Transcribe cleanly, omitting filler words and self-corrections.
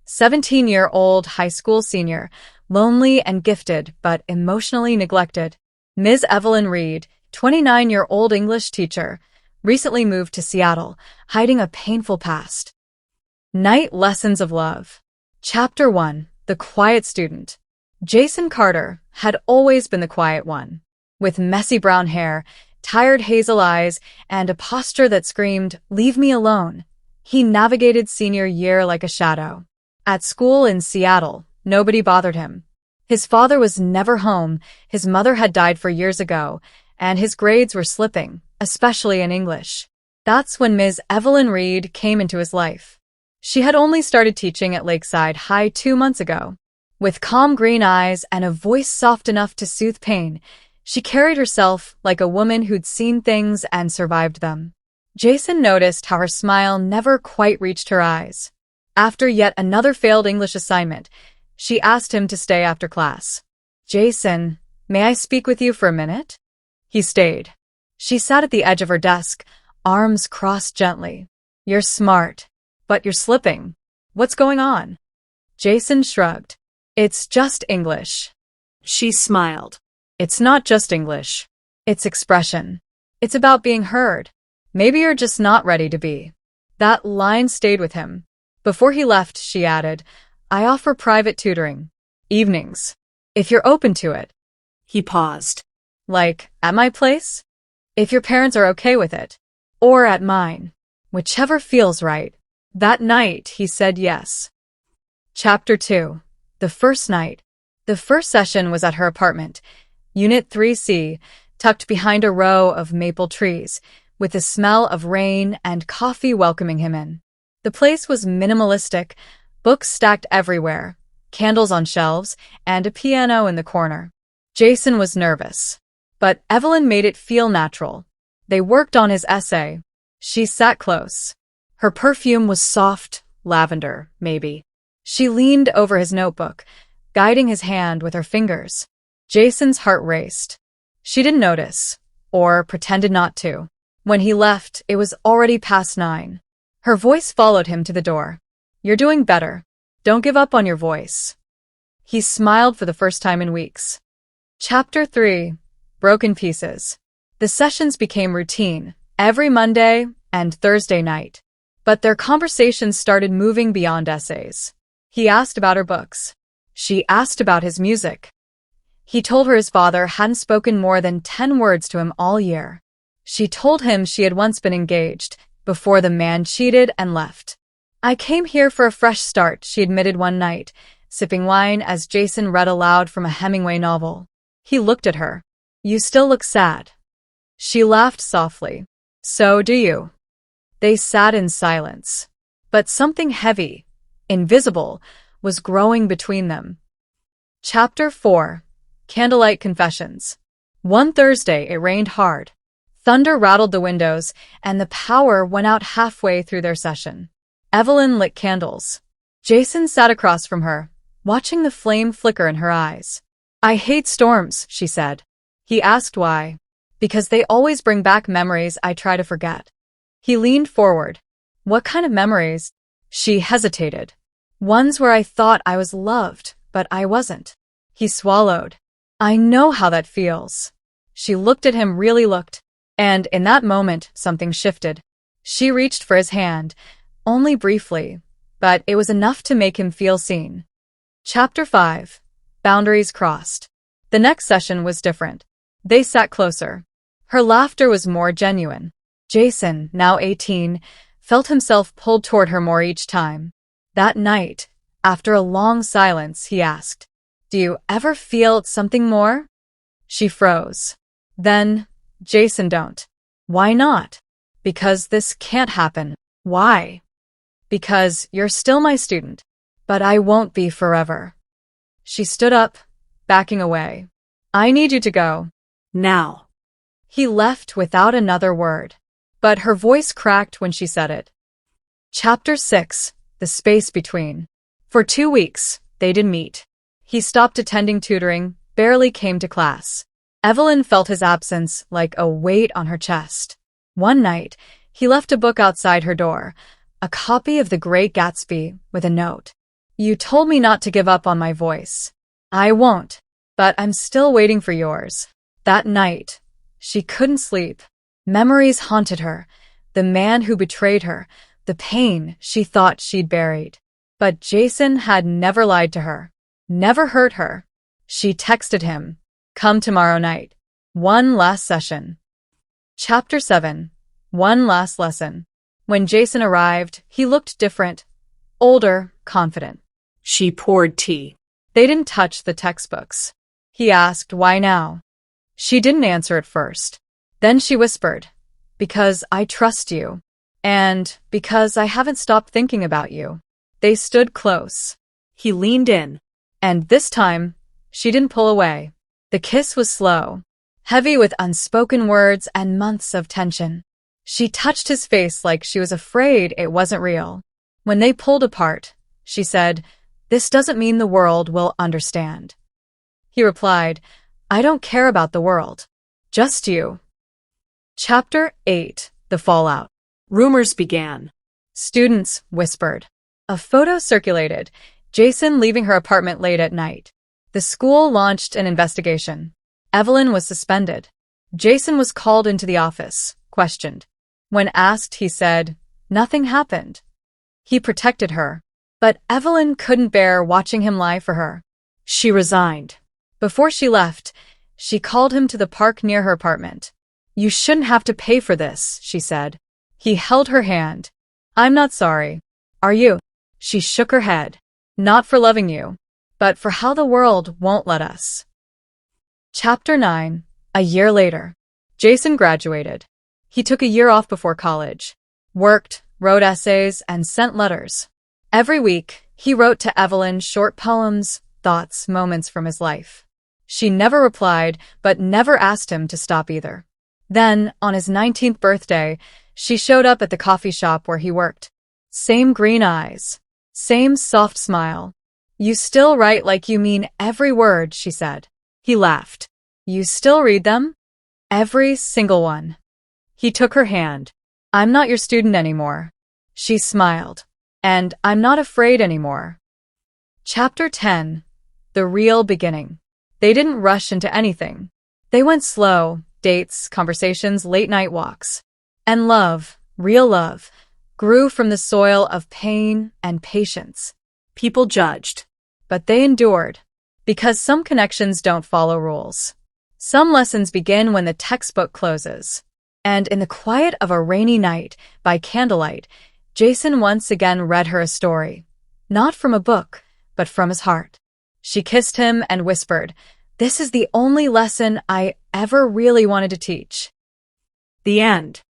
17-year-old high school senior, lonely and gifted but emotionally neglected. Ms. Evelyn Reed, 29-year-old English teacher, recently moved to Seattle, hiding a painful past. Night Lessons of Love. Chapter 1. The Quiet Student. Jason Carter had always been the quiet one. With messy brown hair, tired hazel eyes, and a posture that screamed, "Leave me alone," he navigated senior year like a shadow. At school in Seattle, nobody bothered him. His father was never home, his mother had died 4 years ago, and his grades were slipping, especially in English. That's when Ms. Evelyn Reed came into his life. She had only started teaching at Lakeside High 2 months ago. With calm green eyes and a voice soft enough to soothe pain, she carried herself like a woman who'd seen things and survived them. Jason noticed how her smile never quite reached her eyes. After yet another failed English assignment, she asked him to stay after class. "Jason, may I speak with you for a minute?" He stayed. She sat at the edge of her desk, arms crossed gently. "You're smart, but you're slipping. What's going on?" Jason shrugged. "It's just English." She smiled. "It's not just English. It's expression. It's about being heard. Maybe you're just not ready to be." That line stayed with him. Before he left, she added, "I offer private tutoring. Evenings. If you're open to it." He paused. "Like, at my place? If your parents are okay with it. Or at mine. Whichever feels right." That night, he said yes. Chapter 2. The First Night. The first session was at her apartment, Unit 3C, tucked behind a row of maple trees, with the smell of rain and coffee welcoming him in. The place was minimalistic, books stacked everywhere, candles on shelves, and a piano in the corner. Jason was nervous, but Evelyn made it feel natural. They worked on his essay. She sat close. Her perfume was soft, lavender, maybe. She leaned over his notebook, guiding his hand with her fingers. Jason's heart raced. She didn't notice, or pretended not to. When he left, it was already past 9. Her voice followed him to the door. "You're doing better. Don't give up on your voice." He smiled for the first time in weeks. Chapter 3. Broken Pieces. The sessions became routine, every Monday and Thursday night. But their conversations started moving beyond essays. He asked about her books. She asked about his music. He told her his father hadn't spoken more than 10 words to him all year. She told him she had once been engaged, before the man cheated and left. "I came here for a fresh start," she admitted one night, sipping wine as Jason read aloud from a Hemingway novel. He looked at her. "You still look sad." She laughed softly. "So do you." They sat in silence. But something heavy, invisible, was growing between them. Chapter 4. Candlelight Confessions. One Thursday, it rained hard. Thunder rattled the windows, and the power went out halfway through their session. Evelyn lit candles. Jason sat across from her, watching the flame flicker in her eyes. "I hate storms," she said. He asked why. "Because they always bring back memories I try to forget." He leaned forward. "What kind of memories?" She hesitated. "Ones where I thought I was loved, but I wasn't." He swallowed. "I know how that feels." She looked at him, really looked. And in that moment, something shifted. She reached for his hand, only briefly, but it was enough to make him feel seen. Chapter 5. Boundaries Crossed. The next session was different. They sat closer. Her laughter was more genuine. Jason, now 18, felt himself pulled toward her more each time. That night, after a long silence, he asked, "Do you ever feel something more?" She froze. Then, "Jason, don't." "Why not?" "Because this can't happen." "Why?" "Because you're still my student. But I won't be forever." She stood up, backing away. "I need you to go." "Now." He left without another word. But her voice cracked when she said it. Chapter 6. The Space Between. For 2 weeks, they didn't meet. He stopped attending tutoring, barely came to class. Evelyn felt his absence like a weight on her chest. One night, he left a book outside her door, a copy of The Great Gatsby with a note. You told me not to give up on my voice. I won't, but I'm still waiting for yours. That night, she couldn't sleep. Memories haunted her. The man who betrayed her, the pain she thought she'd buried. But Jason had never lied to her, never hurt her. She texted him, "Come tomorrow night. One last session." Chapter 7. One last lesson. When Jason arrived, he looked different, older, confident. She poured tea. They didn't touch the textbooks. He asked, "Why now?" She didn't answer at first. Then she whispered, "Because I trust you. And because I haven't stopped thinking about you." They stood close. He leaned in. And this time, she didn't pull away. The kiss was slow, heavy with unspoken words and months of tension. She touched his face like she was afraid it wasn't real. When they pulled apart, she said, "This doesn't mean the world will understand." He replied, "I don't care about the world. Just you." Chapter 8. The Fallout. Rumors began. Students whispered. A photo circulated, Jason leaving her apartment late at night. The school launched an investigation. Evelyn was suspended. Jason was called into the office, questioned. When asked, he said, "Nothing happened." He protected her. But Evelyn couldn't bear watching him lie for her. She resigned. Before she left, she called him to the park near her apartment. "You shouldn't have to pay for this," she said. He held her hand. "I'm not sorry. Are you?" She shook her head. "Not for loving you, but for how the world won't let us." Chapter 9. A year later. Jason graduated. He took a year off before college, worked, wrote essays, and sent letters. Every week, he wrote to Evelyn short poems, thoughts, moments from his life. She never replied, but never asked him to stop either. Then, on his 19th birthday, she showed up at the coffee shop where he worked. Same green eyes. Same soft smile. "You still write like you mean every word," she said. He laughed. "You still read them?" "Every single one." He took her hand. "I'm not your student anymore." She smiled. "And I'm not afraid anymore." Chapter 10. The Real Beginning. They didn't rush into anything. They went slow, dates, conversations, late-night walks. And love, real love, grew from the soil of pain and patience. People judged, but they endured, because some connections don't follow rules. Some lessons begin when the textbook closes. And in the quiet of a rainy night, by candlelight, Jason once again read her a story. Not from a book, but from his heart. She kissed him and whispered, "This is the only lesson I ever really wanted to teach." The end.